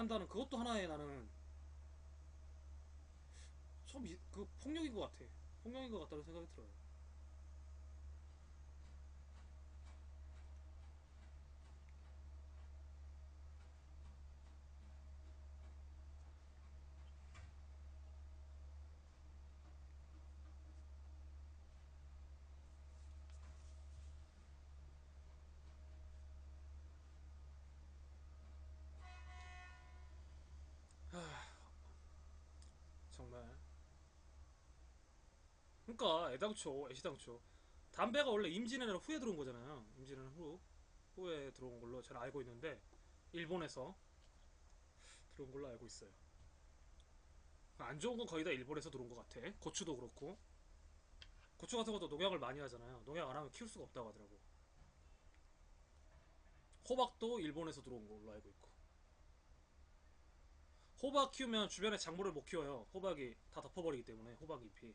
한다는 그것도 하나의 나는 좀 그 폭력인 것 같아. 폭력인 것 같다는 생각이 들어요. 정말. 그러니까 애시당초 담배가 원래 임진왜란 후에 들어온 거잖아요. 임진왜란 후에 들어온 걸로 저는 알고 있는데 일본에서 들어온 걸로 알고 있어요. 안 좋은 건 거의 다 일본에서 들어온 것 같아. 고추도 그렇고 고추 같은 것도 농약을 많이 하잖아요. 농약 안 하면 키울 수가 없다고 하더라고. 호박도 일본에서 들어온 걸로 알고 있고. 호박 키우면 주변에 작물을 못 키워요. 호박이 다 덮어버리기 때문에 호박 잎이.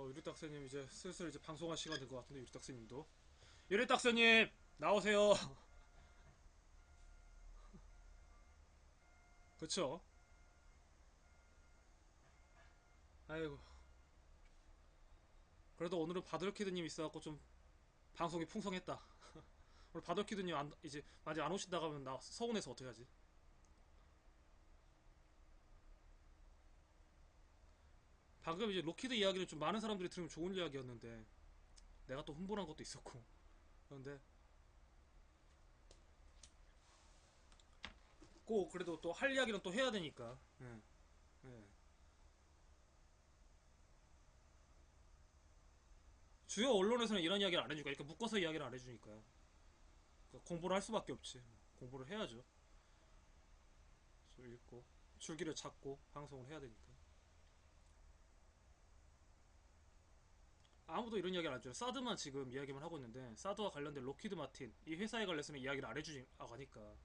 유리딱새님 이제 슬슬 이제 방송할 시간 된 것 같은데 유리딱새님도 유리딱새님 나오세요. 그쵸? 아이고 그래도 오늘은 바들키드님 있어갖고 좀 방송이 풍성했다. 오늘 바들키드님 이제 만약 안 오신다고 하면 나 서운해서 어떡하지? 방금 이제 로키드 이야기를 좀 많은 사람들이 들으면 좋은 이야기였는데 내가 또 흥분한 것도 있었고 그런데 꼭 그래도 또 할 이야기는 또 해야 되니까. 예, 예. 주요 언론에서는 이런 이야기를 안 해주니까 이렇게 묶어서 이야기를 안 해주니까요. 그러니까 공부를 할 수밖에 없지. 공부를 해야죠. 그래서 읽고 줄기를 찾고 방송을 해야 되니까. 아무도 이런 이야기를 안 해줘요. 사드만 지금 이야기만 하고 있는데 사드와 관련된 로키드 마틴 이 회사에 관해서는 이야기를 안 해주니 하니까.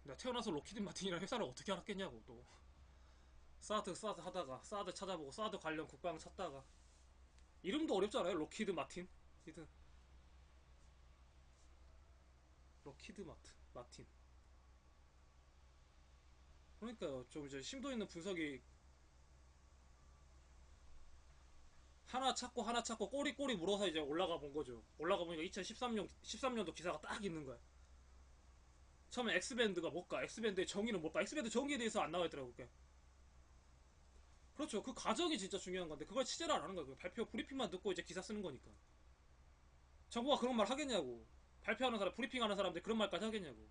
내가 태어나서 로키드 마틴이라는 회사를 어떻게 알았겠냐고 또. 사드 하다가 사드 찾아보고 사드 관련 국방 찾다가 이름도 어렵잖아요. 로키드 마틴. 하여튼 로키드 마틴. 그러니까요. 좀 이제 심도 있는 분석이 하나 찾고 꼬리 물어서 이제 올라가 본 거죠. 올라가 보니까 2013년도 기사가 딱 있는 거야. 처음에 엑스밴드가 뭘까? 엑스밴드의 정의는 뭘까? 엑스밴드 정의에 대해서 안 나와 있더라고. 그게. 그렇죠. 그 과정이 진짜 중요한 건데 그걸 취재를 안 하는 거야. 발표 브리핑만 듣고 이제 기사 쓰는 거니까. 정부가 그런 말 하겠냐고. 발표하는 사람, 브리핑하는 사람들 그런 말까지 하겠냐고.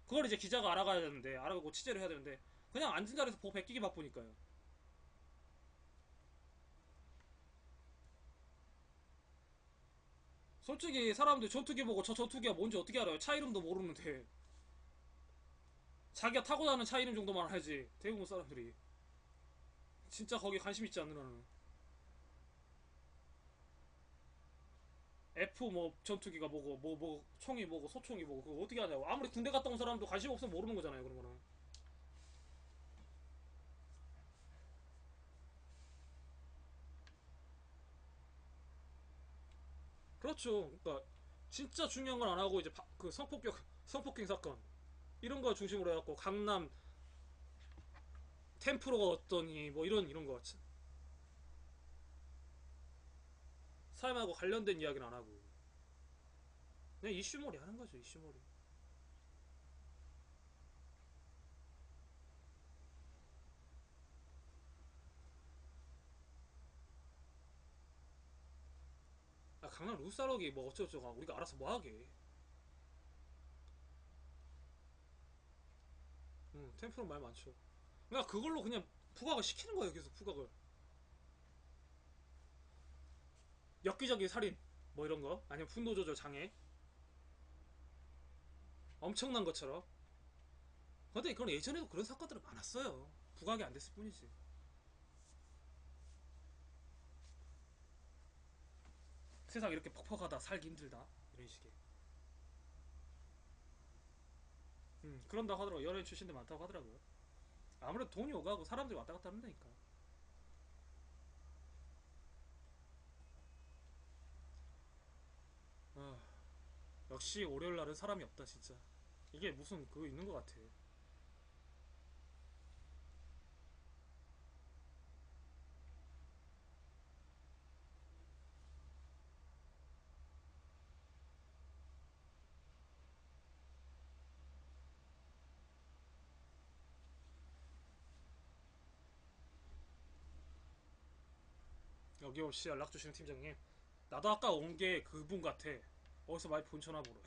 그걸 이제 기자가 알아가야 되는데 알아가고 취재를 해야 되는데 그냥 앉은 자리에서 보 베끼기 바쁘니까요. 솔직히 사람들 전투기 보고 저 전투기가 뭔지 어떻게 알아요? 차 이름도 모르는데 자기가 타고 다니는 차 이름 정도만 알지. 대부분 사람들이 진짜 거기에 관심 있지 않는 한은 F 뭐 전투기가 뭐고 뭐 총이 뭐고 소총이 뭐고 그거 어떻게 하냐고. 아무리 군대 갔다 온 사람도 관심 없으면 모르는 거잖아요. 그런 거는. 그렇죠. 그러니까 진짜 중요한 건 안 하고 이제 그 성폭행 사건 이런 거 중심으로 해갖고 강남 템프로가 어떠니 뭐 이런 거 삶하고 관련된 이야기는 안 하고 그냥 이슈몰이 하는 거죠. 이슈몰이. 아, 강남 루사럭이 뭐 어쩌고저쩌고 우리가 알아서 뭐 하게. 템프로 말 많죠. 그러니까 그걸로 그냥 부각을 시키는 거예요. 계속 부각을. 엽기적인 살인 뭐 이런 거 아니면 분노 조절 장애 엄청난 것처럼 근데 그건 예전에도 그런 사건들은 많았어요. 부각이 안 됐을 뿐이지. 세상 이렇게 퍽퍽하다, 살기 힘들다, 이런 식의. 그런다고 하더라고. 연예인 출신들 많다고 하더라고요. 아무래도 돈이 오가고 사람들이 왔다 갔다 한다니까. 아, 역시 월요일 날은 사람이 없다 진짜. 이게 무슨 그거 있는 것 같아. 여기 없이 연락 주시는 팀장님. 나도 아까 온 게 그분 같아. 어디서 많이 본 전화번호.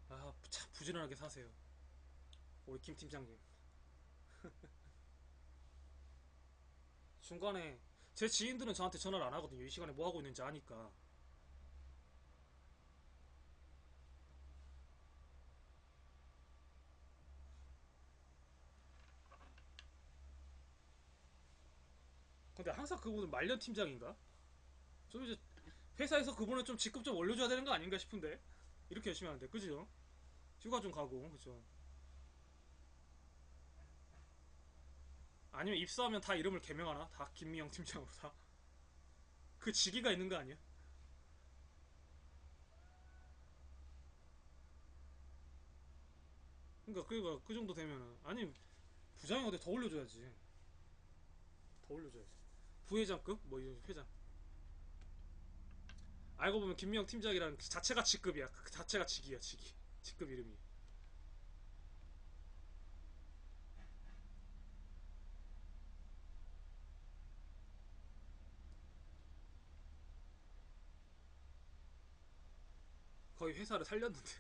아, 참 부지런하게 사세요. 우리 김 팀장님. 중간에 제 지인들은 저한테 전화를 안 하거든요. 이 시간에 뭐 하고 있는지 아니까. 근데 항상 그분은 말년 팀장인가? 좀 이제 회사에서 그분은 좀 직급 좀 올려줘야 되는 거 아닌가 싶은데. 이렇게 열심히 하는데, 그죠? 휴가 좀 가고, 그죠? 아니면 입사하면 다 이름을 개명하나? 다 김미영 팀장으로 다? 그 직위가 있는 거 아니야? 그러니까 그 정도 되면은 아니 부장형한테 더 올려줘야지. 더 올려줘야지. 부회장급? 뭐 이런 회장. 알고 보면 김미영 팀장이라는 그 자체가 직급이야. 그 자체가 직이야, 직이. 직급 이름이. 거의 회사를 살렸는데.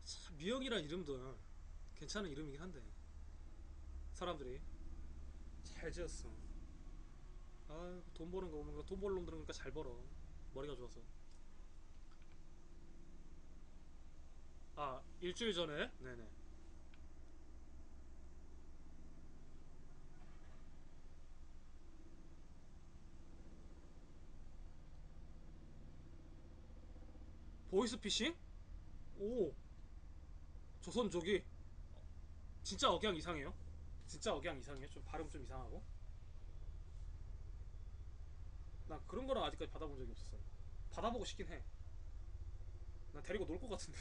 참, 미영이란 이름도 괜찮은 이름이긴 한데 사람들이 잘 지었어. 아, 돈 버는 거 보면 돈 벌 놈들은 그러니까 잘 벌어. 머리가 좋아서. 아, 일주일 전에? 네네. 보이스피싱? 오, 조선족이 진짜 억양 이상해요. 진짜 억양 이상해요. 좀 발음 좀 이상하고. 나 그런 거랑 아직까지 받아본 적이 없었어요. 받아보고 싶긴 해. 난 데리고 놀 것 같은데.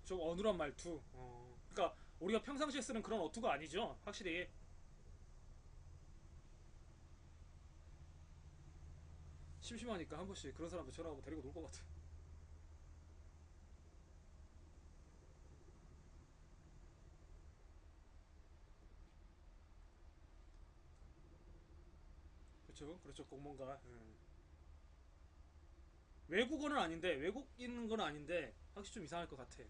좀 어눌한 말투. 그러니까 우리가 평상시에 쓰는 그런 어투가 아니죠. 확실히. 심심하니까 한 번씩 그런 사람들 전화하고 데리고 놀 것 같아. 그렇죠. 그렇죠. 공무원가. 외국어는 아닌데 외국인 건 아닌데 확실히 좀 이상할 것 같아.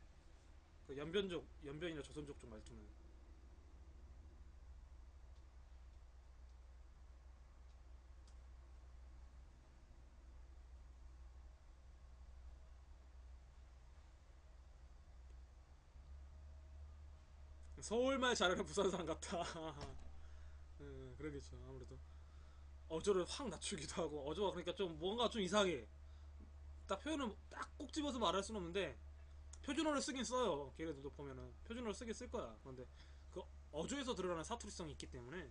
그 연변족, 연변이나 조선족 쪽 말투는. 서울말 잘하는 부산 사람 같다. 그러겠죠. 아무래도 어조를 확 낮추기도 하고 어조가 그러니까 좀 뭔가 좀 이상해. 딱 표현을 딱 꼭 집어서 말할 수는 없는데 표준어를 쓰긴 써요. 걔네들도 보면은 표준어를 쓰긴 쓸 거야. 그런데 그 어조에서 드러나는 사투리성이 있기 때문에.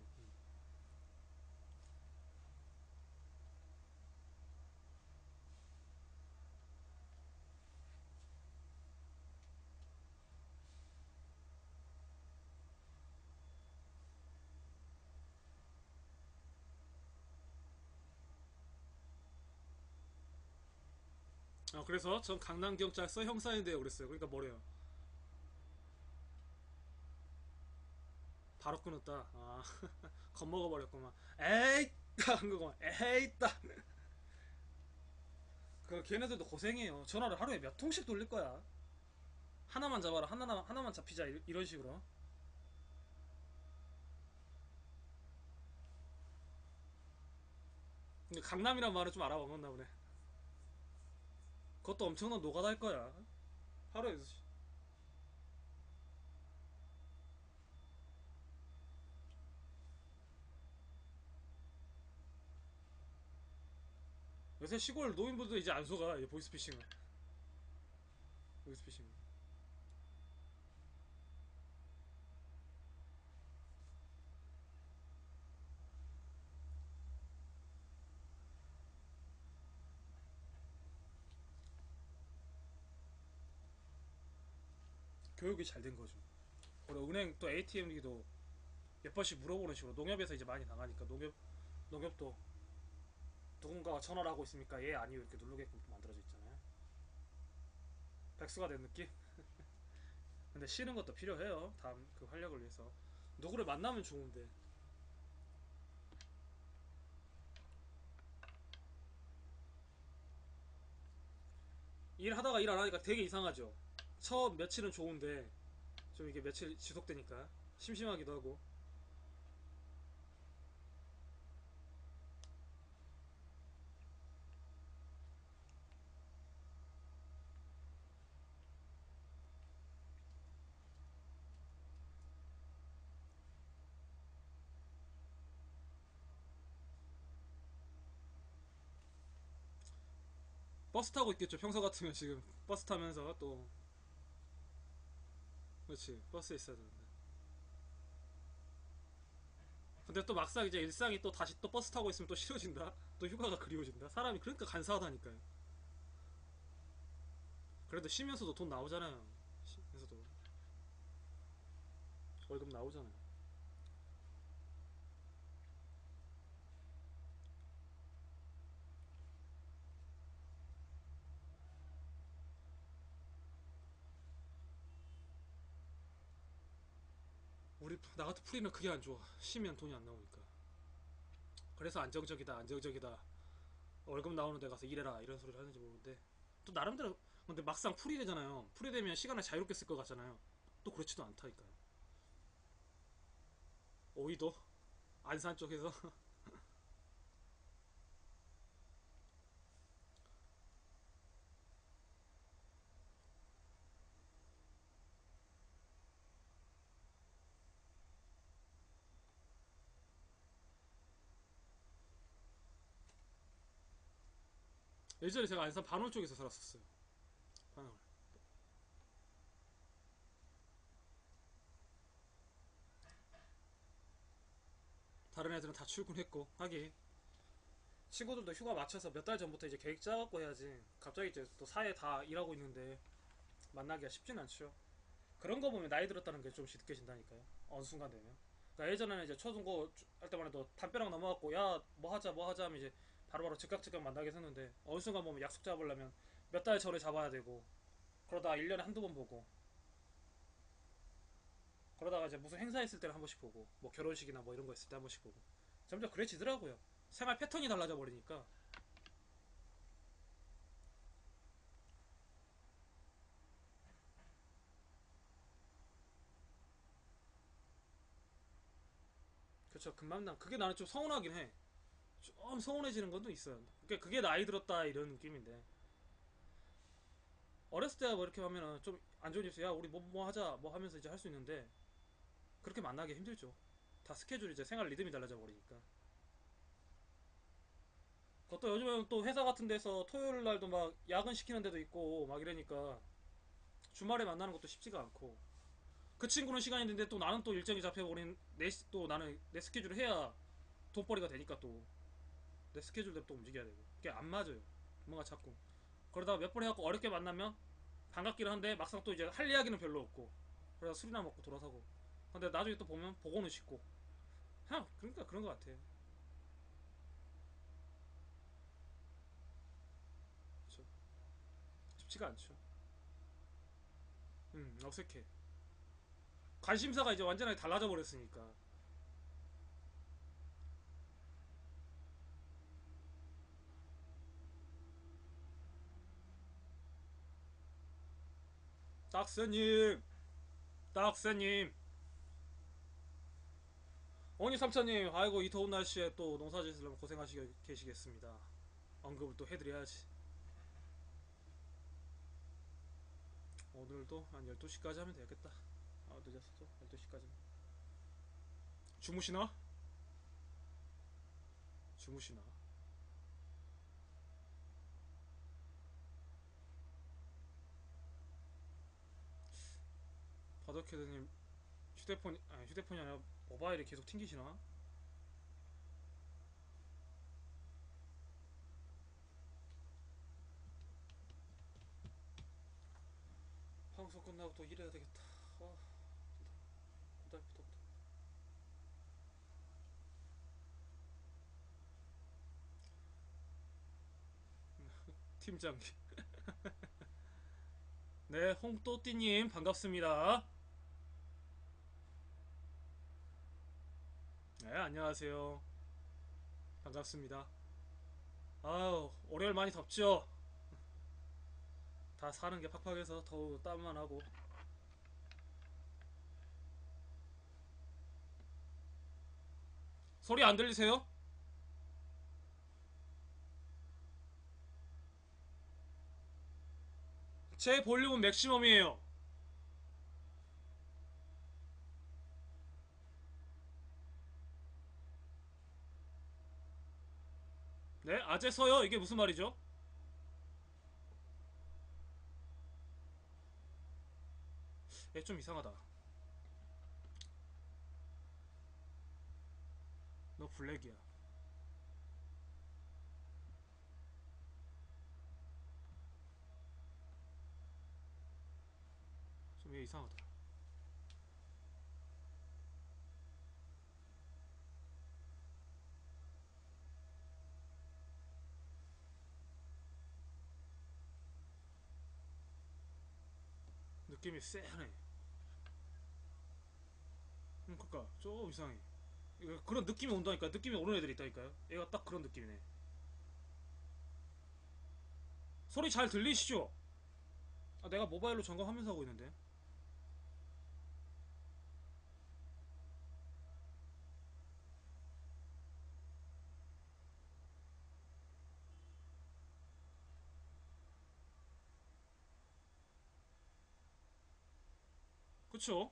그래서 전 강남경찰서 형사인데요 그랬어요. 그러니까 뭐래요? 바로 끊었다. 아, 겁먹어 버렸구만. 에이, 한 거구만. 에이, 딱. 그 걔네들도 고생해요. 전화를 하루에 몇 통씩 돌릴 거야. 하나만 잡아라, 하나만 잡히자, 이런 식으로. 근데 강남이란 말을 좀 알아먹었나 보네. 그것도 엄청난 노가다일 거야. 하루에. 요새 시골 노인분들 이제 안 속아, 이 보이스피싱은. 보이스피싱. 교육이 잘 된 거죠. 그리고 은행 또 ATM기도 몇 번씩 물어보는 식으로 농협에서 이제 많이 나가니까 농협도 누군가가 전화를 하고 있습니까? 예, 아니요 이렇게 누르게끔 또 만들어져 있잖아요. 백수가 된 느낌? 근데 쉬는 것도 필요해요. 다음 그 활력을 위해서. 누구를 만나면 좋은데 일하다가 일 안 하니까 되게 이상하죠. 처음 며칠은 좋은데 좀 이게 며칠 지속되니까 심심하기도 하고. 버스 타고 있겠죠. 평소 같으면 지금 버스 타면서 또. 그렇지, 버스에 있어야 되는데. 근데 또 막상 이제 일상이 또 다시 또 버스 타고 있으면 또 싫어진다. 또 휴가가 그리워진다. 사람이 그러니까 간사하다니까요. 그래도 쉬면서도 돈 나오잖아요. 쉬면서도 월급 나오잖아요. 우리 나 같은 프리는 그게 안 좋아. 쉬면 돈이 안 나오니까. 그래서 안정적이다, 안정적이다. 월급 나오는 데 가서 일해라 이런 소리를 하는지 모르는데 또 나름대로. 근데 막상 풀이 되잖아요. 풀이 되면 시간을 자유롭게 쓸 것 같잖아요. 또 그렇지도 않다니까요. 오이도 안산 쪽에서. 예전에 제가 안산 반월 쪽에서 살았었어요. 반월. 다른 애들은 다 출근했고 하긴 친구들도 휴가 맞춰서 몇 달 전부터 이제 계획 짜갖고 해야지. 갑자기 이제 또 사회 다 일하고 있는데 만나기가 쉽진 않죠. 그런 거 보면 나이 들었다는 게 좀 느껴진다니까요. 어느 순간 되면. 그러니까 예전에는 이제 초중고 할 때만 해도 담벼락 넘어갖고 야 뭐 하자 뭐 하자 하면 이제 바로바로 즉각 만나게 했었는데 어느 순간 보면 약속 잡으려면 몇 달 전에 잡아야 되고 그러다가 1년에 한두 번 보고 그러다가 이제 무슨 행사 있을 때는 한 번씩 보고 뭐 결혼식이나 뭐 이런 거 있을 때 한 번씩 보고 점점 그래지더라고요. 생활 패턴이 달라져 버리니까. 그쵸. 금방 난 그게 나는 좀 서운하긴 해. 좀 서운해지는 것도 있어요. 그게 나이 들었다 이런 느낌인데 어렸을 때 뭐 이렇게 하면은 좀 안 좋은 뉴스 야 우리 뭐 하자 뭐 하면서 이제 할 수 있는데 그렇게 만나기 힘들죠. 다 스케줄이 이제 생활 리듬이 달라져 버리니까. 그것도 요즘은 또 회사 같은 데서 토요일 날도 막 야근 시키는 데도 있고 막 이러니까 주말에 만나는 것도 쉽지가 않고 그 친구는 시간이 있는데 또 나는 또 일정이 잡혀버린 또 나는 내 스케줄을 해야 돈벌이가 되니까 또 내 스케줄대로 또 움직여야 되고 그게 안 맞아요. 뭔가 자꾸 그러다가 몇 번 해갖고 어렵게 만나면 반갑기는 한데 막상 또 이제 할 이야기는 별로 없고 그러다 술이나 먹고 돌아서고 근데 나중에 또 보면 보고는 싶고 그냥 그러니까 그런 것 같아. 그렇죠. 쉽지가 않죠. 어색해. 관심사가 이제 완전하게 달라져 버렸으니까. 딱새님, 딱새님. 어니 삼촌님, 아이고 이 더운 날씨에 또 농사 지으려면 고생하시고 계시겠습니다. 언급을 또 해드려야지. 오늘도 한 12시까지 하면 되겠다. 아, 늦었어. 12시까지. 주무시나? 주무시나? 바더캐드님, 휴대폰이 아니라 모바일이 계속 튕기시나? 방송 끝나고 또 일해야 되겠다. 아, 후달부터. 팀장님. 네, 홍또띠님 반갑습니다. 네, 안녕하세요. 반갑습니다. 아우, 월요일 많이 덥죠? 다 사는 게 팍팍해서 더우 땀만 하고. 소리 안 들리세요? 제 볼륨은 맥시멈이에요. 네, 아재서요? 이게 무슨 말이죠? 예, 좀 이상하다. 너 블랙이야. 좀 얘 이상하다. 느낌이 쎄하네. 그니까 좀 이상해. 그런 느낌이 온다니까. 느낌이 오는 애들이 있다니까요. 얘가 딱 그런 느낌이네. 소리 잘 들리시죠? 아, 내가 모바일로 점검하면서 하고 있는데. 그쵸?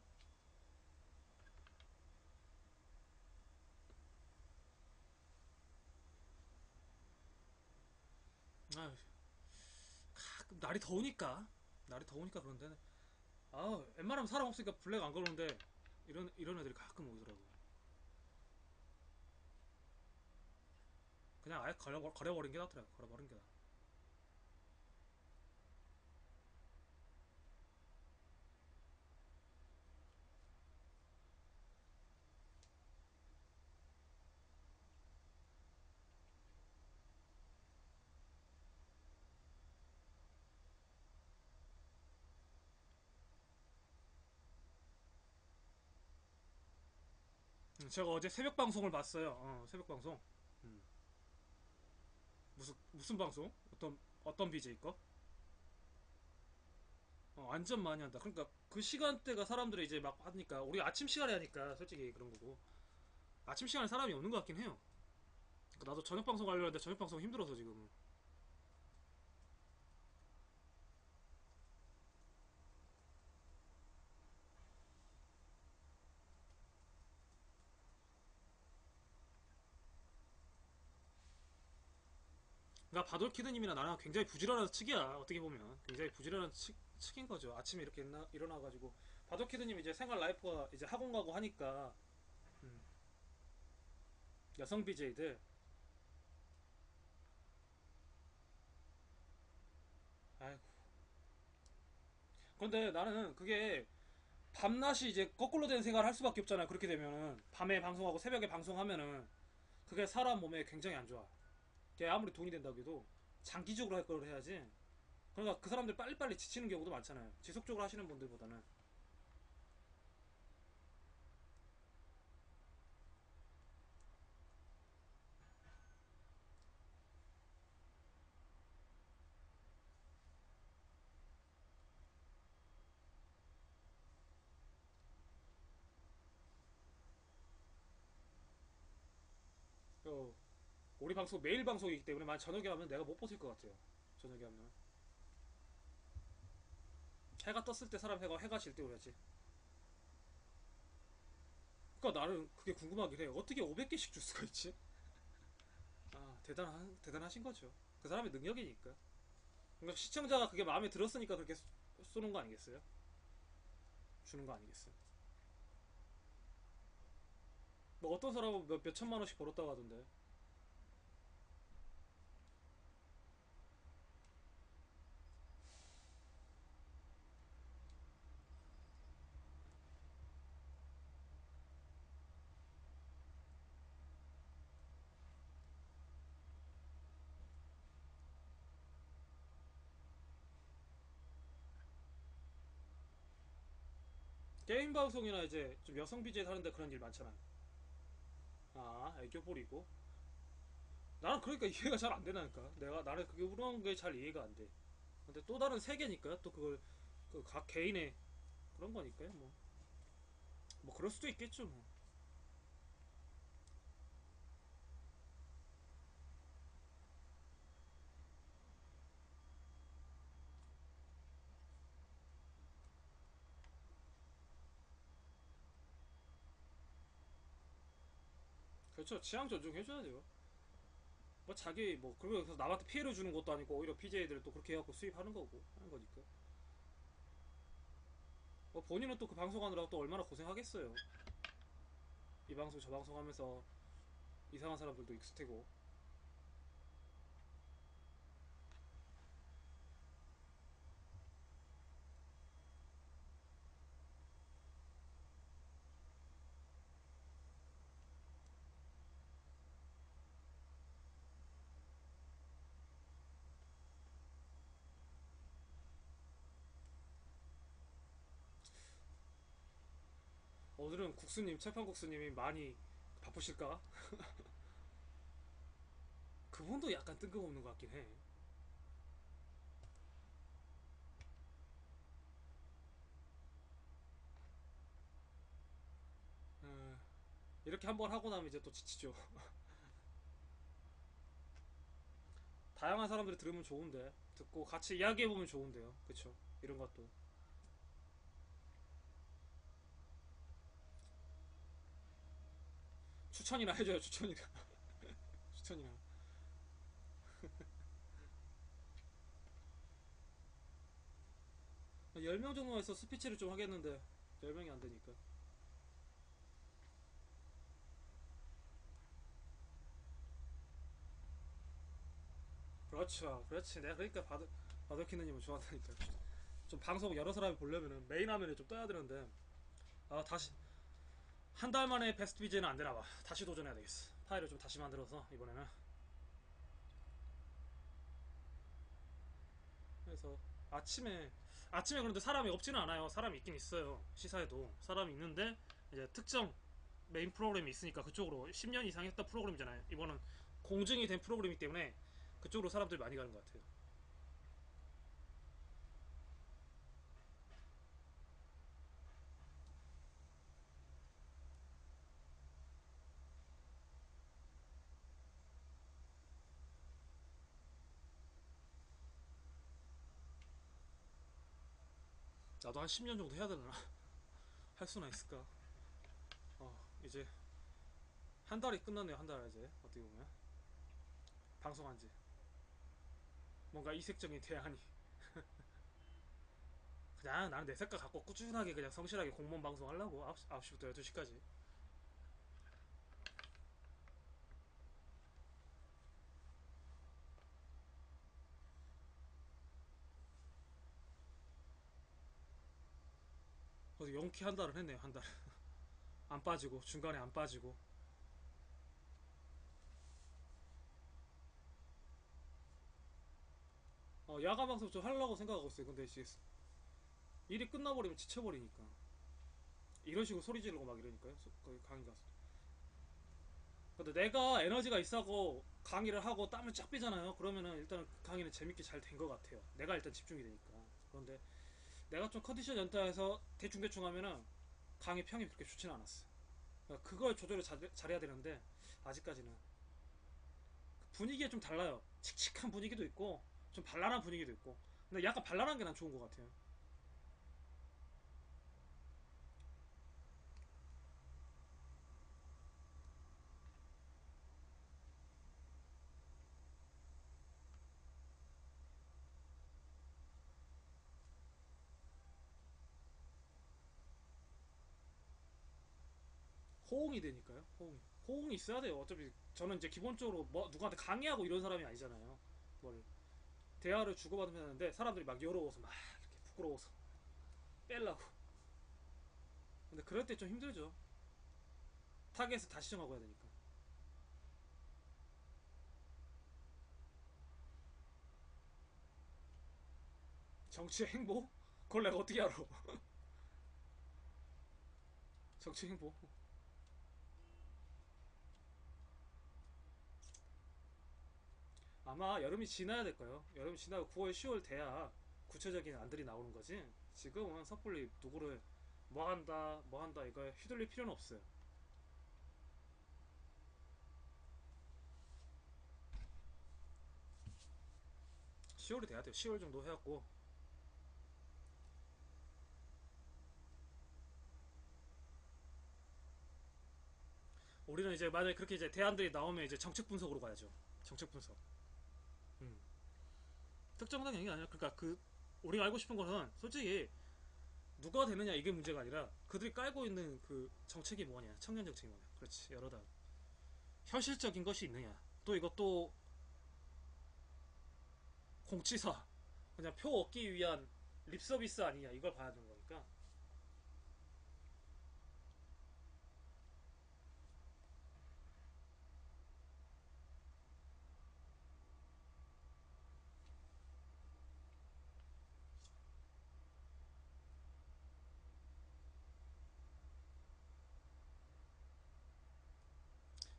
아, 가끔 날이 더우니까 그런데. 아, 웬만하면 사람 없으니까 블랙 안 걸는데 이런 애들이 가끔 오더라고. 그냥 아예 걸어버린 게 낫더라고. 걸어버린 게 나. 제가 어제 새벽 방송을 봤어요. 새벽 방송. 음. 무슨 방송? 어떤 BJ 거? 완전 많이 한다. 그러니까 그 시간대가 사람들이 이제 막 하니까 우리 아침 시간에 하니까 솔직히 그런 거고. 아침 시간에 사람이 없는 것 같긴 해요. 그러니까 나도 저녁 방송 하려고 했는데 저녁 방송 힘들어서 지금. 그러니까 바돌키드님이나 나랑 굉장히 부지런한 측이야. 어떻게 보면 굉장히 부지런한 측인 거죠. 아침에 이렇게 일어나가지고 바돌키드님 이제 생활 라이프가 이제 학원 가고 하니까. 음, 여성 BJ들. 아이고. 그런데 나는 그게 밤낮이 이제 거꾸로 된 생활을 할 수밖에 없잖아요. 그렇게 되면은 밤에 방송하고 새벽에 방송하면은 그게 사람 몸에 굉장히 안 좋아. 걔 아무리 돈이 된다고 해도 장기적으로 할 걸 해야지. 그러니까 그 사람들 빨리빨리 지치는 경우도 많잖아요. 지속적으로 하시는 분들보다는. 우리 방송 매일 방송이기 때문에 만약 저녁에 하면 내가 못 버틸 것 같아요. 저녁에 하면 해가 떴을 때 사람 해가 질 때 그래야지. 그러니까 나는 그게 궁금하긴 해요. 어떻게 500개씩 줄 수가 있지? 아, 대단하신 거죠. 그 사람의 능력이니까. 그러니까 시청자가 그게 마음에 들었으니까 그렇게 쏘는 거 아니겠어요? 주는 거 아니겠어요? 뭐 어떤 사람은 몇 천만 원씩 벌었다고 하던데. 게임 방송이나 이제 좀 여성 BJ 하는데 그런 일 많잖아요. 아, 애교 부리고. 나는 그러니까 이해가 잘 안 되나니까. 나는 그게 그런 게 잘 이해가 안 돼. 근데 또 다른 세계니까 또 그걸 그 각 개인의 그런 거니까요. 뭐 그럴 수도 있겠죠. 뭐. 그렇죠. 취향 존중해줘야 돼요. 뭐 자기 뭐 그러면서 남한테 피해를 주는 것도 아니고 오히려 BJ들 또 그렇게 해갖고 수입하는 거고 하는 거니까. 뭐 본인은 또 그 방송하느라고 또 얼마나 고생하겠어요. 이 방송 저 방송 하면서 이상한 사람들도 있을 테고. 오늘은 철판국수님이 많이 바쁘실까? 그분도 약간 뜬금없는 것 같긴 해. 어, 이렇게 한번 하고 나면 이제 또 지치죠. 다양한 사람들이 들으면 좋은데 듣고 같이 이야기해보면 좋은데요. 그쵸? 이런 것도 추천이나 해줘요. 추천이나 추천이나 10명 정도 해서 스피치를 좀 하겠는데 10명이 안 되니까. 그렇죠. 그렇지. 내가 그러니까 바더키느님을 좋아한다니까. 좀 방송 여러 사람이 보려면은 메인 화면에 좀 떠야 되는데. 아, 다시 한 달 만에 베스트 BJ는 안 되나 봐. 다시 도전해야 되겠어. 파일을 좀 다시 만들어서 이번에는. 그래서 아침에 아침에 그런데 사람이 없지는 않아요. 사람이 있긴 있어요. 시사에도 사람이 있는데 이제 특정 메인 프로그램이 있으니까 그쪽으로 10년 이상 했던 프로그램이잖아요. 이번은 공증이 된 프로그램이기 때문에 그쪽으로 사람들이 많이 가는 것 같아요. 나도 한 10년 정도 해야 되나? 할 수나 있을까? 이제 한 달이 끝났네요. 한 달 이제 어떻게 보면 방송한 지 뭔가 이색적인 대안이. 그냥 나는 내 색깔 갖고 꾸준하게 그냥 성실하게 공무원 방송 하려고 9시부터 12시까지. 그래서 용케 한 달은 했네요. 한 달. 안 빠지고 중간에 안 빠지고. 야간 방송 좀 하려고 생각하고 있어요. 근데 이제 일이 끝나버리면 지쳐버리니까 이런 식으로 소리 지르고 막 이러니까요. 거기 강의 가서. 근데 내가 에너지가 있어고 강의를 하고 땀을 쫙 빼잖아요. 그러면은 일단 그 강의는 재밌게 잘 된 것 같아요. 내가 일단 집중이 되니까. 그런데 내가 좀 컨디션 연타해서 대충대충 하면은 강의 평이 그렇게 좋지는 않았어. 그러니까 그걸 조절을 잘해야 되는데 아직까지는. 분위기가 좀 달라요. 칙칙한 분위기도 있고 좀 발랄한 분위기도 있고. 근데 약간 발랄한 게 난 좋은 것 같아요. 호응이 되니까요. 호응이 있어야 돼요. 어차피 저는 이제 기본적으로 뭐 누구한테 강의하고 이런 사람이 아니잖아요. 뭘 대화를 주고받으면 하는데 사람들이 막 열어워서 막 이렇게 부끄러워서 뺄라고. 근데 그럴 때 좀 힘들죠. 타겟을 다시 정하고 해야 되니까. 정치의 행보? 그걸 내가 어떻게 알아? 정치 행보? 아마 여름이 지나야 될 거예요. 여름이 지나고 9월, 10월 돼야 구체적인 안들이 나오는 거지. 지금은 섣불리 누구를 뭐 한다, 뭐 한다 이거에 휘둘릴 필요는 없어요. 10월이 돼야 돼요. 10월 정도 해갖고 우리는 이제 만약에 그렇게 이제 대안들이 나오면 이제 정책 분석으로 가야죠. 정책 분석. 음. 특정 당연이 아니라 그러니까 그 우리가 알고 싶은 거는 솔직히 누가 되느냐 이게 문제가 아니라 그들이 깔고 있는 그 정책이 뭐냐, 청년 정책이 뭐냐. 그렇지, 여러 단 현실적인 것이 있느냐. 또 이것도 공치사 그냥 표 얻기 위한 립 서비스 아니냐 이걸 봐야 되는 거니까.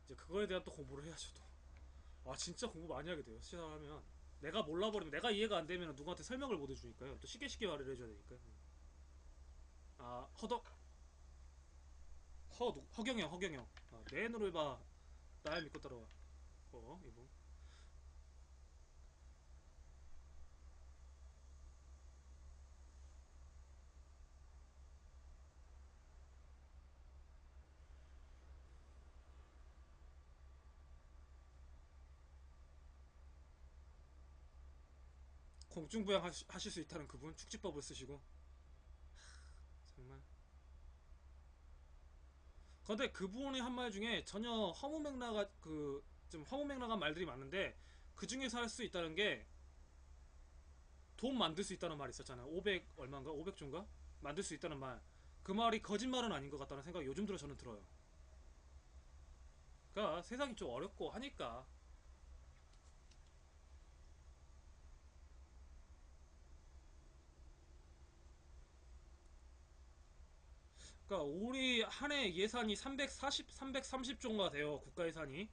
이제 그거에 대한 또 공부를 해야죠. 또. 아 진짜 공부 많이 하게 돼요. 시작하면 내가 몰라버리면 내가 이해가 안 되면 누구한테 설명을 못 해주니까요. 또 쉽게 쉽게 말을 해줘야 되니까요. 아 허덕 허경영. 아, 내 눈을 봐. 날 믿고 따라와. 이분. 공중부양 하실 수 있다는 그분 축지법을 쓰시고 정말. 근데 그분이 한 말 중에 전혀 허무맹랑한 그좀 허무맹랑한 말들이 많은데 그 중에서 할 수 있다는 게 돈 만들 수 있다는 말이 있었잖아요. 500 얼마인가? 500조인가? 만들 수 있다는 말. 그 말이 거짓말은 아닌 것 같다는 생각이 요즘 들어 저는 들어요. 그러니까 세상이 좀 어렵고 하니까. 그러니까 우리 한 해 예산이 330조인가 돼요. 국가 예산이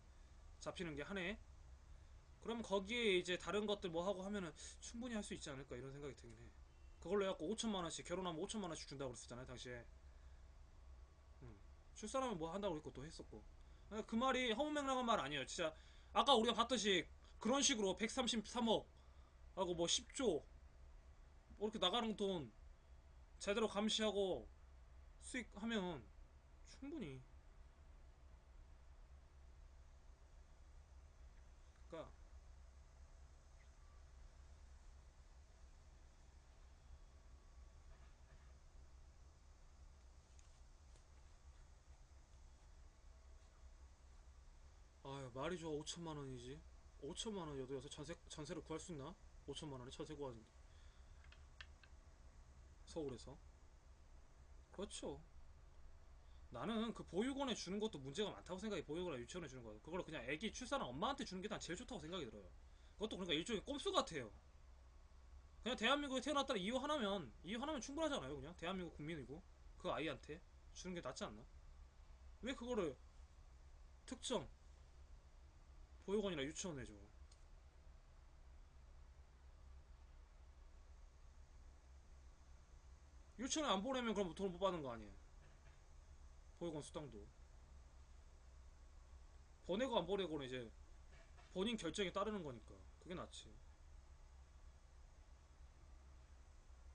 잡히는 게 한 해. 그럼 거기에 이제 다른 것들 뭐 하고 하면은 충분히 할 수 있지 않을까 이런 생각이 들긴 해. 그걸로 해갖고 5천만 원씩 결혼하면 5천만 원씩 준다고 그랬었잖아요 당시에. 출산하면 뭐 한다고 그랬고 또 했었고. 그 말이 허무맹랑한 말 아니에요. 진짜 아까 우리가 봤듯이 그런 식으로 133억 하고 뭐 10조 이렇게 나가는 돈 제대로 감시하고 수익하면 충분히. 그러니까 아유 말이 좋아 5천만 원이지. 5천만 원이어도 여기서 전세를 구할 수 있나? 5천만 원에 전세 구하는데 서울에서. 그렇죠. 나는 그 보육원에 주는 것도 문제가 많다고 생각해. 보육원이나 유치원에 주는 거 그걸 그냥 애기 출산한 엄마한테 주는 게 난 제일 좋다고 생각이 들어요. 그것도 그러니까 일종의 꼼수 같아요. 그냥 대한민국에 태어났다는 이유 하나면 충분하잖아요. 그냥 대한민국 국민이고 그 아이한테 주는 게 낫지 않나? 왜 그거를 특정 보육원이나 유치원에 줘? 유치원에 안 보내면 그럼 돈 못 받는 거 아니에요? 보육원 수당도 보내고 안 보내고는 이제 본인 결정에 따르는 거니까 그게 낫지.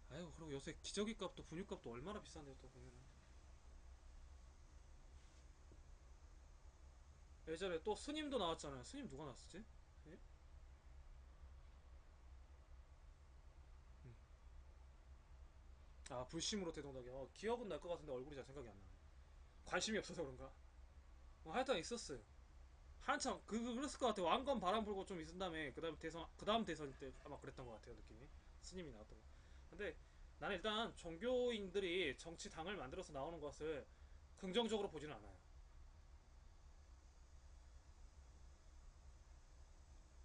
아이고, 그리고 요새 기저귀 값도 분유 값도 얼마나 비싼데요, 또 보면은. 예전에 또 스님도 나왔잖아요. 스님 누가 나왔지? 예? 음. 아, 불심으로 대동하게. 기억은 날 것 같은데 얼굴이 잘 생각이 안 나네. 관심이 없어서 그런가? 하여튼 있었어요. 한참 그랬을 것 같아요. 왕건 바람 불고 좀 있은 다음에 그다음 대선 때 아마 그랬던 것 같아요, 느낌이. 스님이 나왔던 거. 근데 나는 일단 종교인들이 정치당을 만들어서 나오는 것을 긍정적으로 보지는 않아요.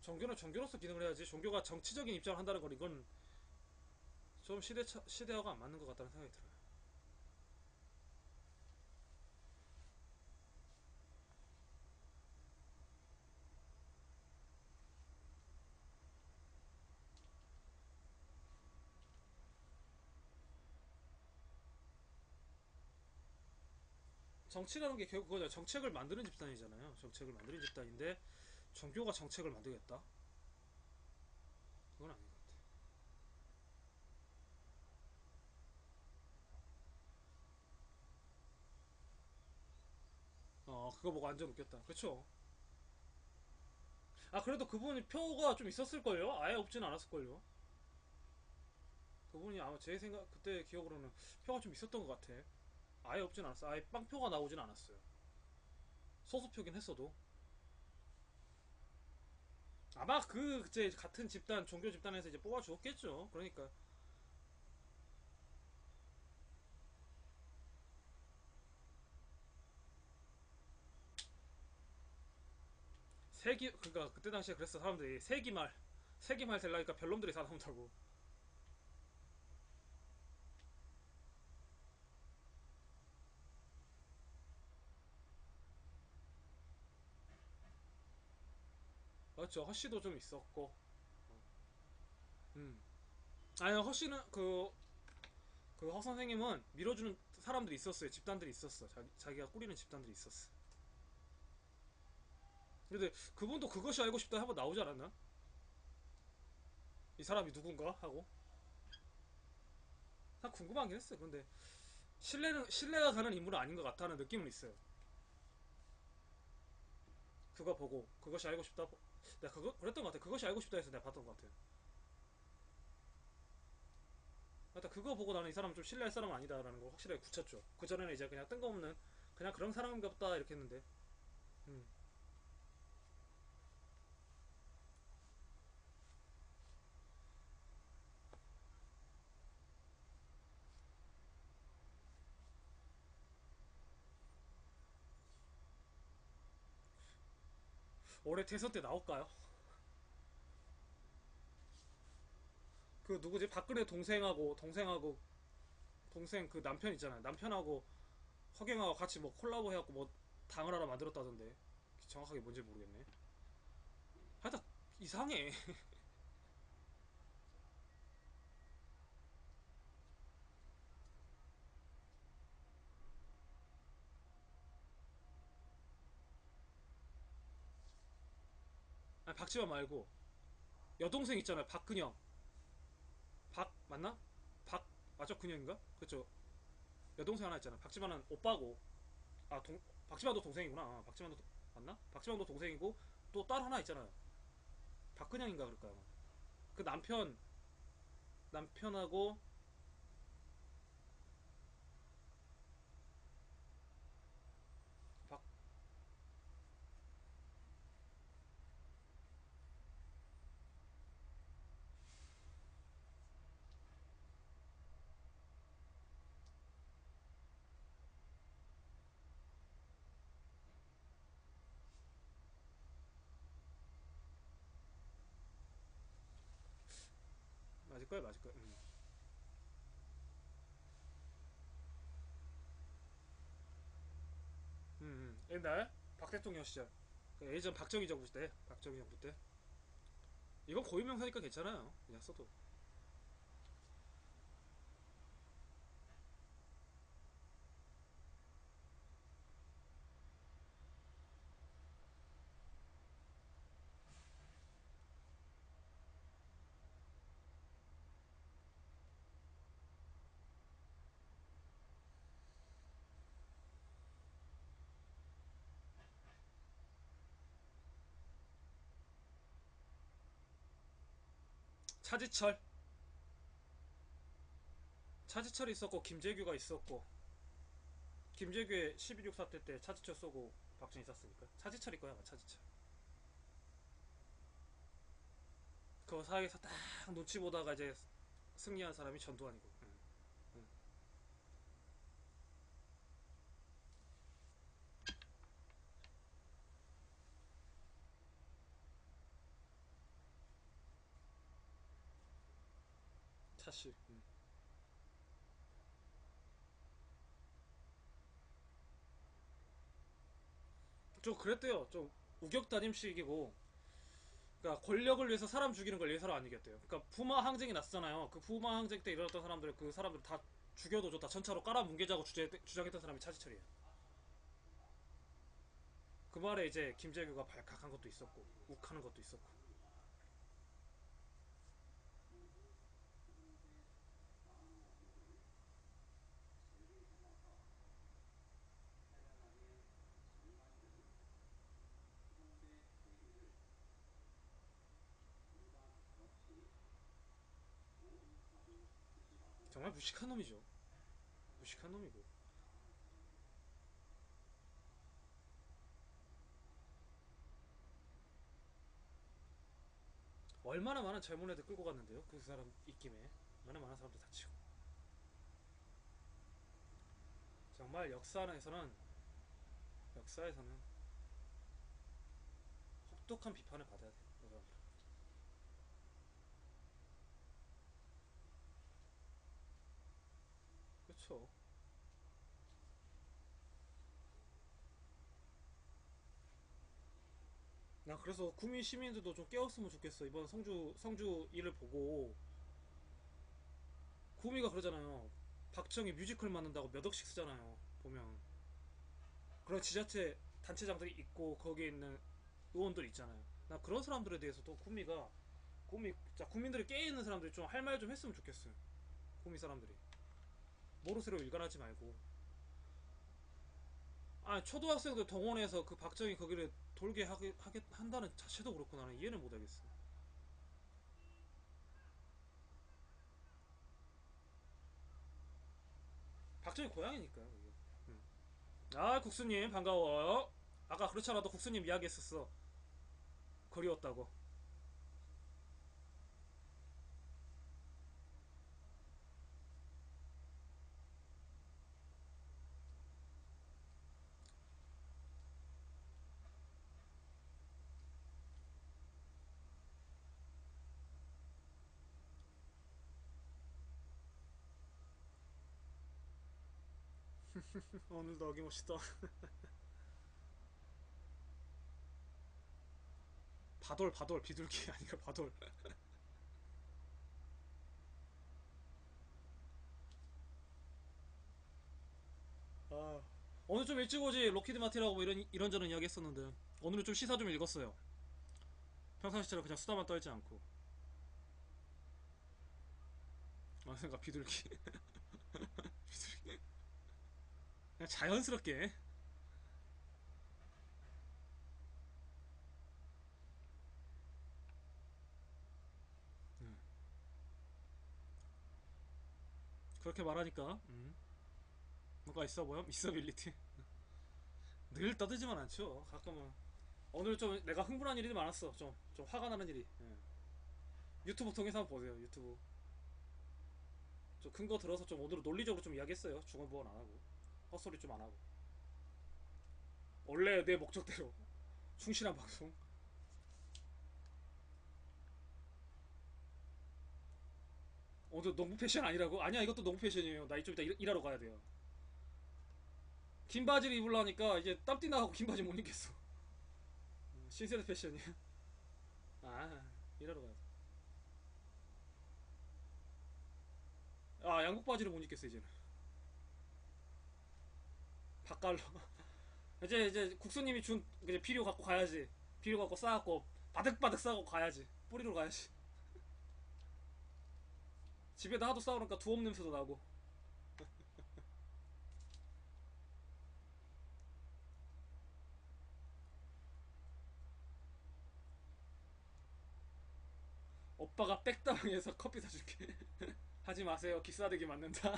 종교는 종교로서 기능을 해야지, 종교가 정치적인 입장을 한다는 건 이건 좀 시대하고 안 맞는 것 같다는 생각이 들어요. 정치라는 게 결국 그거죠. 정책을 만드는 집단이잖아요. 정책을 만드는 집단인데 종교가 정책을 만들겠다? 그건 아닌 것 같아. 그거 보고 완전 웃겼다. 그쵸? 아, 그래도 그분이 표가 좀 있었을걸요? 아예 없진 않았을걸요? 그분이 아마 제 생각, 그때 기억으로는 표가 좀 있었던 것 같아. 아예 없진 않았어. 아예 빵표가 나오진 않았어요. 소수표긴 했어도. 아마 이제 같은 집단, 종교 집단에서 이제 뽑아주었겠죠. 그러니까. 그니까 그때 당시에 그랬어. 사람들이 세기말 되려니까 별놈들이 다 나온다고. 맞죠. 허씨도 좀 있었고. 음. 아니, 허씨는 그 허 선생님은 밀어주는 사람들이 있었어요. 집단들이 있었어. 자기가 꾸리는 집단들이 있었어. 근데 그분도 그것이 알고 싶다 하고 나오지 않았나? 이 사람이 누군가 하고. 다 궁금하긴 했어요. 근데 신뢰가 가는 인물은 아닌 것 같다는 느낌은 있어요. 그거 보고 그것이 알고 싶다. 내가 그거 그랬던 것 같아. 그것이 알고 싶다 해서 내가 봤던 것 같아. 하여튼 그거 보고 나는 이 사람 좀 신뢰할 사람은 아니다라는 걸 확실하게 굳혔죠. 그 전에는 이제 그냥 뜬금없는 그냥 그런 사람인가 보다 이렇게 했는데. 음. 올해 대선 때 나올까요? 그 누구지? 박근혜 동생 그 남편 있잖아요. 남편하고 허경하고 같이 뭐 콜라보 해갖고 뭐 당을 하나 만들었다던데. 정확하게 뭔지 모르겠네. 하여튼 이상해. 아니, 박지원 말고 여동생 있잖아요. 박근영. 박 맞나? 박 맞죠? 근영인가? 그렇죠. 여동생 하나 있잖아. 박지만은 오빠고. 박지만도 동생이구나. 박지만도 맞나? 박지만도 동생이고 또 딸 하나 있잖아요. 박근영인가 그럴까요? 그 남편하고. 박 맞을 거예요, 맞을 거예요. 옛날 박 대통령 시절. 그 예전 박정희 정부 때, 박정희 정부 때. 이건 고유명사니까 괜찮아요. 그냥 써도. 차지철 차지철이 있었고 김재규가 있었고 김재규의 12.6 사태 때 차지철 쏘고 박정희 쐈으니까 차지철일 거야 아마 차지철. 그 사이에서 딱 눈치 보다가 이제 승리한 사람이 전두환이고. 응, 응. 차씨. 응. 좀 그랬대요. 좀 우격다짐식이고, 그러니까 권력을 위해서 사람 죽이는 걸 예사로 안 이겼대요. 그러니까 부마 항쟁이 났잖아요. 그 부마 항쟁 때 일어났던 사람들, 그 사람들 다 죽여도 좋다, 전차로 깔아뭉개자고 주장했던 사람이 차지철이에요. 그 말에 이제 김재규가 발칵한 것도 있었고 욱하는 것도 있었고. 정말 무식한 놈이죠. 무식한 놈이고. 얼마나 많은 젊은 애들 끌고 갔는데요. 그 사람 입김에 얼마나 많은 사람들 다치고. 정말 역사에서는 혹독한 비판을 받아야 돼요. 그 사람들. 그렇죠. 나 그래서 구민 시민들도 좀 깨웠으면 좋겠어. 이번 성주 일을 보고 구미가 그러잖아요. 박정희 뮤지컬 만든다고 몇 억씩 쓰잖아요. 보면 그런 지자체 단체장들이 있고 거기에 있는 의원들 있잖아요. 나 그런 사람들에 대해서도 구미 자 국민들이 깨 있는 사람들이 좀 할 말 좀 했으면 좋겠어요. 구미 사람들이 모르쇠로 일관하지 말고. 아 초등학생들 동원해서 그 박정희 거기를 돌게 하게 한다는 자체도 그렇고 나는 이해를 못하겠어. 박정희 고향이니까요. 그게. 음. 아 국수님 반가워요. 아까 그렇잖아도 국수님 이야기했었어. 그리웠다고. 오늘도 어김없이 또 바돌 비둘기 아니라 바돌. 아 오늘 좀 일찍 오지 로키드 마티라고 뭐 이런저런 이야기 했었는데 오늘은 좀 시사 좀 읽었어요. 평상시처럼 그냥 수다만 떨지 않고. 아 생각 비둘기. 비둘기. 그냥 자연스럽게. 음, 그렇게 말하니까 뭔가 있어 보여? 있어빌리티. 늘 떠들지만 않죠. 가끔은. 오늘 좀 내가 흥분한 일이 많았어. 좀 화가 나는 일이. 예. 유튜브 통해서 한번 보세요. 유튜브. 좀 큰 거 들어서 좀 오늘은 논리적으로 좀 이야기했어요. 중언부언 안 하고. 헛소리 좀 안 하고. 원래 내 목적대로 충실한 방송. 오늘 농구 패션 아니라고? 아니야 이것도 농구 패션이에요. 나 좀 이따 일하러 가야 돼요. 긴 바지를 입으려니까 이제 땀띠 나고 긴 바지 못 입겠어. 신세대 패션이야. 아 일하러 가야 돼. 아 양복 바지를 못 입겠어 이제는. 바깔로. 이제 국수님이 준 이제 비료 갖고 가야지. 비료 갖고 싸갖고 바득바득 싸고 가야지. 뿌리로 가야지. 집에다 하도 싸우니까 두업 냄새도 나고. 오빠가 백다방에서 커피 사줄게. 하지 마세요. 기싸대기 맞는다.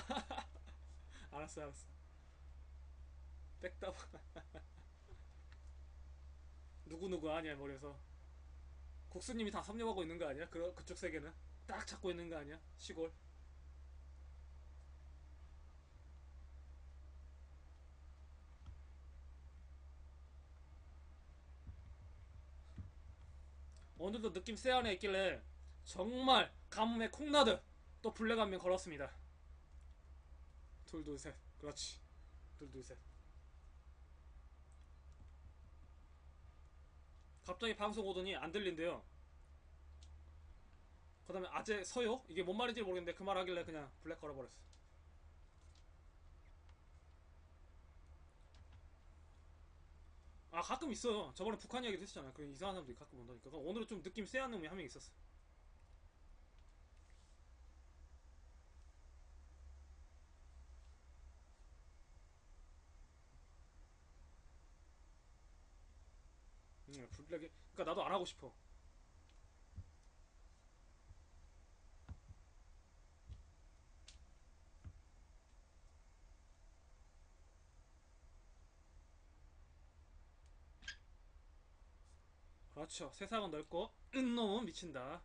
알았어, 알았어. 백다방. 누구누구 아니야, 머리에서. 국수님이 다 섭렵하고 있는 거 아니야? 그쪽 세계는? 딱 잡고 있는 거 아니야? 시골. 오늘도 느낌 쎄한애 있길래 정말 가뭄에 콩나듯 또 블랙 한 명 걸었습니다. 둘둘셋. 그렇지. 둘둘셋. 갑자기 방송 오더니 안 들린대요. 그 다음에 아재 서요? 이게 뭔 말인지 모르겠는데 그 말 하길래 그냥 블랙 걸어버렸어. 아 가끔 있어요. 저번에 북한 이야기도 했잖아. 그 이상한 사람들이 가끔 온다니까. 오늘은 좀 느낌 쎄한 놈이 한 명 있었어. 블랙이 그니까 나도 안 하고 싶어. 그렇죠. 세상은 넓고 놈은 미친다.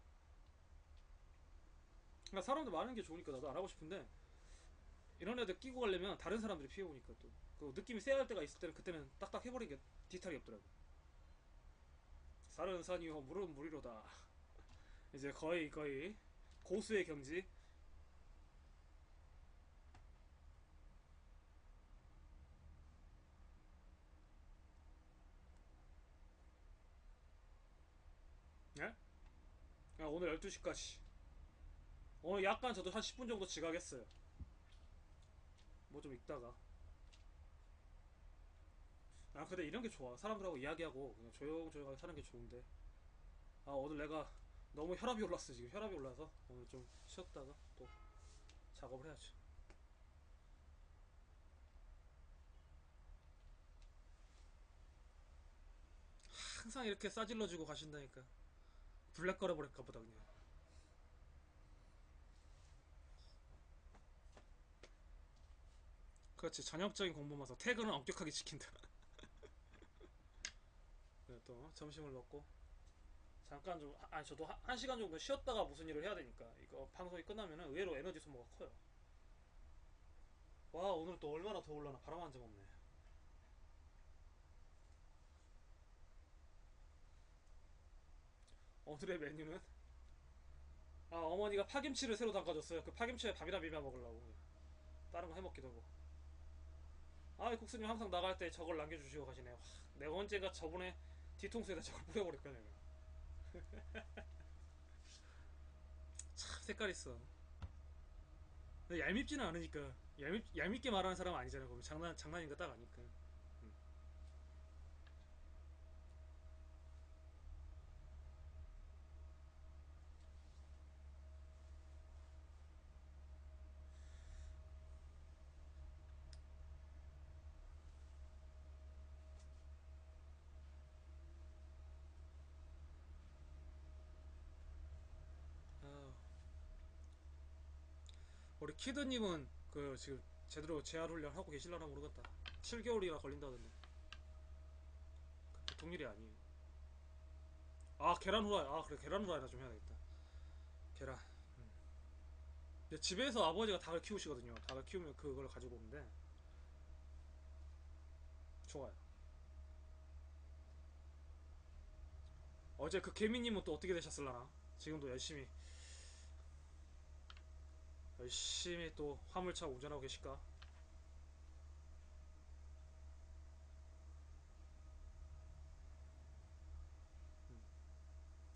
그러니까 사람들 많은 게 좋으니까 나도 안 하고 싶은데 이런 애들 끼고 가려면 다른 사람들이 피해보니까 또 그 느낌이 쎄할 때가 있을 때는 그때는 딱딱 해버리게 뒤탈이 없더라고. 산은 산이요 물은 물이로다. 이제 거의 고수의 경지. 예? 야, 오늘 12시까지. 오늘 약간 저도 한 10분 정도 지각했어요. 뭐 좀 읽다가. 아 근데 이런 게 좋아. 사람들하고 이야기하고 그냥 조용조용하게 사는 게 좋은데. 아 오늘 내가 너무 혈압이 올랐어. 지금 혈압이 올라서 오늘 좀 쉬었다가 또 작업을 해야지. 항상 이렇게 싸질러주고 가신다니까. 블랙 걸어버릴까 보다 그냥. 그렇지. 전형적인 공부마서 퇴근은 엄격하게 지킨다. 그래 또 점심을 먹고 잠깐 좀 아니 저도 한 시간 정도 쉬었다가 무슨 일을 해야 되니까 이거 방송이 끝나면은 의외로 에너지 소모가 커요. 와 오늘 또 얼마나 더 올라나. 바람 한 점 없네. 오늘의 메뉴는 아 어머니가 파김치를 새로 담가줬어요. 그 파김치에 밥이나 비벼 먹으려고. 다른 거 해먹기도 하고. 아 국수님 항상 나갈 때 저걸 남겨주시고 가시네요. 내가 언젠가 저번에 뒤통수에다 저걸 뿌려버릴 거야 내가. 참 색깔 있어. 근데 얄밉지는 않으니까. 얄밉게 말하는 사람은 아니잖아. 그러면 장난인 거 딱 아니까. 음. 아, 우리 키드님은 그 지금 제대로 재활 훈련 하고 계실려나 모르겠다. 7개월이나 걸린다던데. 그 보통 일이 아니에요. 아 계란 후라이. 아 그래 계란 후라이나 좀 해야겠다. 계란. 근데 집에서 아버지가 닭을 키우시거든요. 닭을 키우면 그걸 가지고 오는데 좋아요. 어제 그 개미님은 또 어떻게 되셨을라나? 지금도 열심히 또 화물차 운전하고 계실까?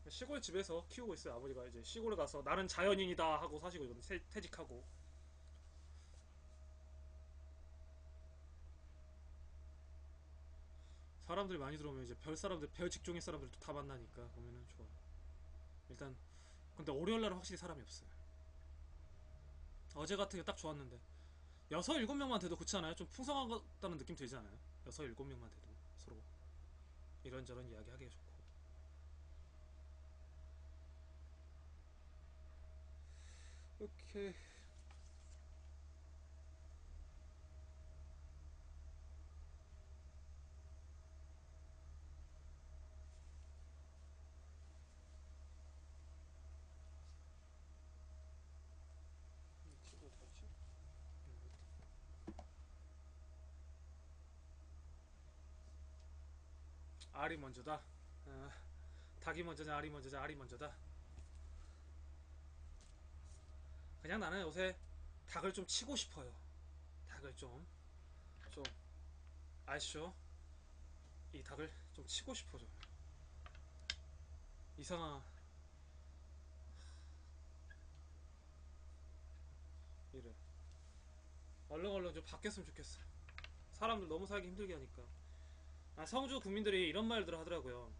시골 집에서 키우고 있어요. 아버지가 이제 시골에 가서 나는 자연인이다 하고 사시고 이건 퇴직하고. 사람들이 많이 들어오면 이제 별 사람들, 별 직종의 사람들도 다 만나니까 보면은 좋아. 일단 근데 월요일날은 확실히 사람이 없어요. 어제 같은 게 딱 좋았는데 여섯 일곱 명만 돼도 그렇지 않아요? 좀 풍성하다는 느낌 들지 않아요? 여섯 일곱 명만 돼도 서로 이런저런 이야기 하기가 좋고. 오케이. 친구 어디 갔지? 알이 먼저다. 어, 닭이 먼저냐 알이 먼저냐 알이 먼저다. 그냥 나는 요새 닭을 좀 치고 싶어요. 닭을 좀 아시죠? 이 닭을 좀 치고 싶어 좀. 이상한 이래. 얼른 좀 바뀌었으면 좋겠어. 사람들 너무 살기 힘들게 하니까. 아, 성주 국민들이 이런 말들을 하더라고요.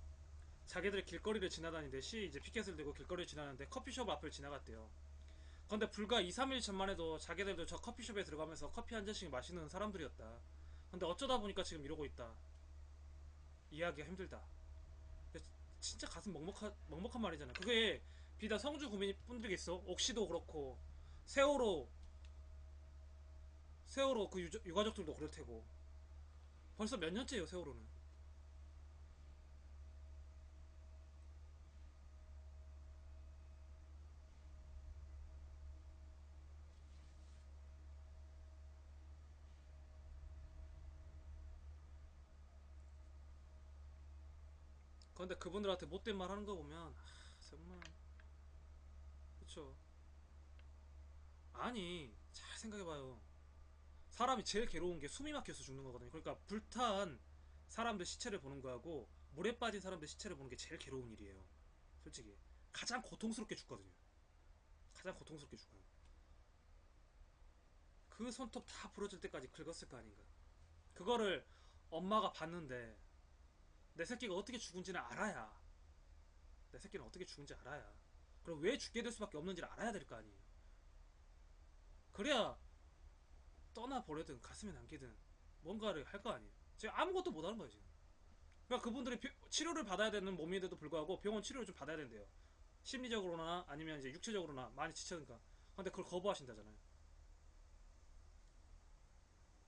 자기들 길거리를 지나다니는데 이제 피켓을 들고 길거리를 지나는데 커피숍 앞을 지나갔대요. 근데 불과 2, 3일 전만 해도 자기들도 저 커피숍에 들어가면서 커피 한 잔씩 마시는 사람들이었다. 근데 어쩌다 보니까 지금 이러고 있다. 이해하기가 힘들다. 진짜 가슴 먹먹한 말이잖아. 그게 비단 성주 구민분들이겠어. 옥시도 그렇고 세월호 그 유가족들도 그럴 테고. 벌써 몇 년째예요 세월호는. 그런데 그분들한테 못된 말 하는 거 보면 정말 그쵸. 아니 잘 생각해봐요. 사람이 제일 괴로운 게 숨이 막혀서 죽는 거거든요. 그러니까 불탄 사람들 시체를 보는 거하고 물에 빠진 사람들 시체를 보는 게 제일 괴로운 일이에요. 솔직히 가장 고통스럽게 죽거든요. 가장 고통스럽게 죽어요. 그 손톱 다 부러질 때까지 긁었을 거 아닌가. 그거를 엄마가 봤는데 내 새끼가 어떻게 죽은지는 알아야, 내 새끼는 어떻게 죽은지 알아야, 그럼 왜 죽게 될 수밖에 없는지를 알아야 될 거 아니에요. 그래야 떠나버리든 가슴에 남기든 뭔가를 할 거 아니에요. 지금 아무것도 못 하는 거예요 지금. 그러니까 그분들이 치료를 받아야 되는 몸인데도 불구하고 병원 치료를 좀 받아야 된대요. 심리적으로나 아니면 이제 육체적으로나 많이 지쳐니까. 근데 그걸 거부하신다잖아요.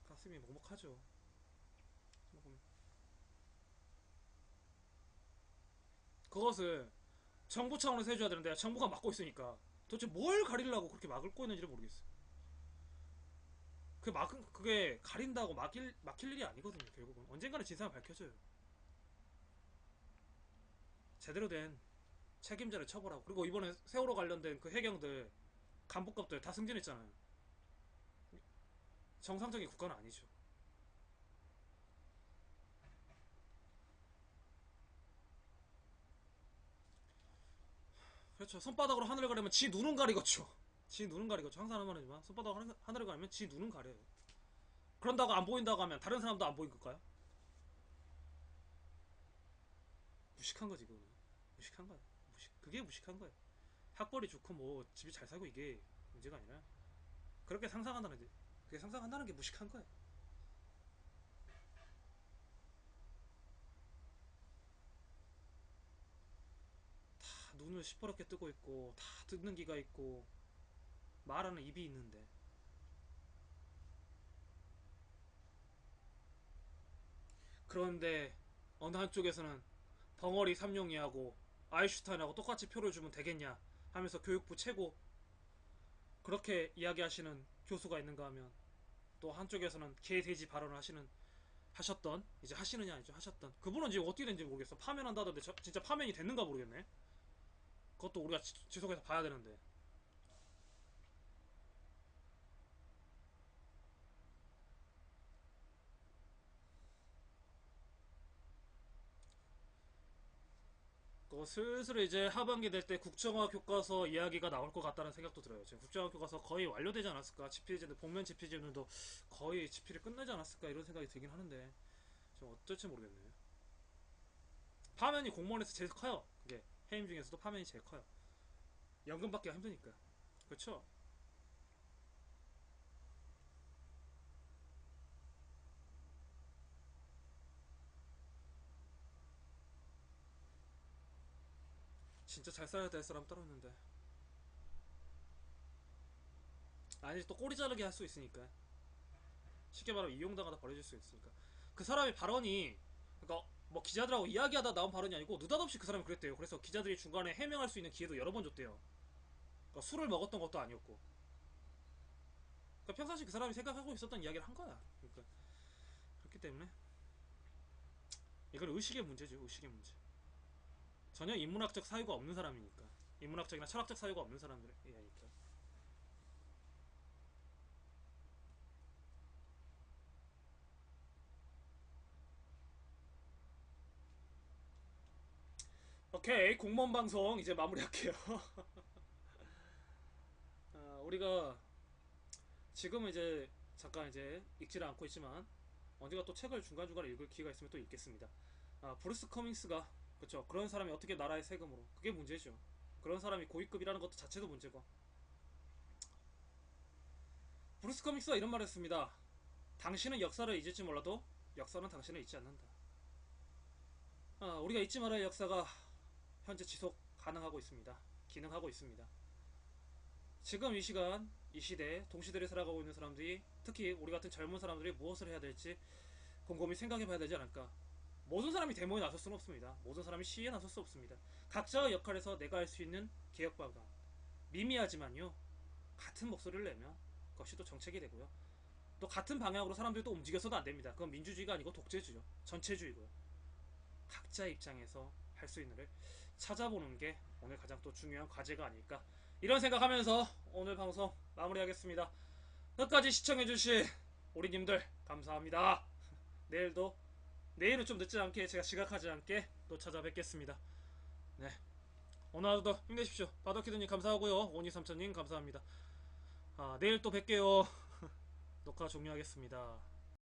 가슴이 먹먹하죠. 그것을 정부 차원에서 해줘야 되는데 정부가 막고 있으니까 도대체 뭘 가리려고 그렇게 막을 고 있는지를 모르겠어요. 그게 가린다고 막힐 일이 아니거든요. 결국은 언젠가는 진상을 밝혀져요. 제대로 된 책임자를 처벌하고. 그리고 이번에 세월호 관련된 그 해경들 간부급들 다 승진했잖아요. 정상적인 국가는 아니죠. 그렇죠. 손바닥으로 하늘을 가리면 지 눈은 가리겠죠. 지 눈은 가리겠죠. 항상 하는 말이지만 손바닥으로 하늘을 가리면 지 눈은 가려요. 그런다고 안 보인다고 하면 다른 사람도 안 보인 걸까요? 무식한 거지 그거는. 무식한 거야. 그게 무식한 거야. 학벌이 좋고 뭐 집이 잘 살고 이게 문제가 아니라 그렇게 상상한다는 게, 그게 상상한다는 게 무식한 거야. 다 눈을 시퍼렇게 뜨고 있고 다 듣는 귀가 있고 말하는 입이 있는데. 그런데 어느 한쪽에서는 벙어리 삼룡이하고 아인슈타인하고 똑같이 표를 주면 되겠냐 하면서 교육부 최고 그렇게 이야기하시는 교수가 있는가 하면, 또 한쪽에서는 개돼지 발언을 하셨던, 이제 하시느냐 아니죠, 하셨던 그분은 지금 어떻게 된지 모르겠어. 파면한다던데 진짜 파면이 됐는가 모르겠네. 그것도 우리가 지속해서 봐야 되는데. 슬슬 이제 하반기 될 때 국정화 교과서 이야기가 나올 것 같다는 생각도 들어요. 지금 국정화 교과서 거의 완료되지 않았을까? 집필제도 복면 집필제들도 거의 집필이 끝나지 않았을까? 이런 생각이 들긴 하는데 좀 어쩔지 모르겠네요. 파면이 공무원에서 제일 커요. 그게 해임 중에서도 파면이 제일 커요. 연금 받기가 힘드니까. 그렇죠? 진짜 잘 살아야 될 사람 따로 있는데. 아니 또 꼬리 자르게 할 수 있으니까. 쉽게 말하면 이용당하다 버려질 수 있으니까. 그 사람의 발언이 그러니까 뭐 기자들하고 이야기하다 나온 발언이 아니고 느닷없이 그 사람이 그랬대요. 그래서 기자들이 중간에 해명할 수 있는 기회도 여러 번 줬대요. 그러니까 술을 먹었던 것도 아니었고. 그러니까 평상시 그 사람이 생각하고 있었던 이야기를 한 거야. 그러니까 그렇기 때문에 이건 의식의 문제죠. 의식의 문제. 전혀 인문학적 사유가 없는 사람이니까. 인문학적이나 철학적 사유가 없는 사람들이니까. 오케이, 공무원 방송 이제 마무리할게요. 우리가 지금은 이제 잠깐 이제 읽지를 않고 있지만 언젠가 또 책을 중간중간에 읽을 기회가 있으면 또 읽겠습니다. 브루스 커밍스가 그쵸, 그런 사람이 어떻게 나라의 세금으로, 그게 문제죠. 그런 사람이 고위급이라는 것도 자체도 문제고. 브루스 커밍스가 이런 말을 했습니다. 당신은 역사를 잊을지 몰라도 역사는 당신을 잊지 않는다. 우리가 잊지 말아야 할 역사가 현재 지속 가능하고 있습니다. 기능하고 있습니다. 지금 이 시간, 이 시대, 동시대를 살아가고 있는 사람들이, 특히 우리 같은 젊은 사람들이 무엇을 해야 될지 곰곰이 생각해 봐야 되지 않을까. 모든 사람이 데모에 나설 수는 없습니다. 모든 사람이 시위에 나설 수 없습니다. 각자의 역할에서 내가 할 수 있는 개혁 방안, 미미하지만요, 같은 목소리를 내면 그것이 또 정책이 되고요. 또 같은 방향으로 사람들이 또 움직여서도 안 됩니다. 그건 민주주의가 아니고 독재주의죠. 전체주의고요. 각자의 입장에서 할 수 있는 를 찾아보는 게 오늘 가장 또 중요한 과제가 아닐까, 이런 생각하면서 오늘 방송 마무리하겠습니다. 끝까지 시청해주신 우리님들 감사합니다. 내일도, 내일은 좀 늦지 않게, 제가 지각하지 않게 또 찾아뵙겠습니다. 네, 오늘 하루도 힘내십시오. 바더키드님 감사하고요. 오니삼천님 감사합니다. 내일 또 뵐게요. 녹화 종료하겠습니다.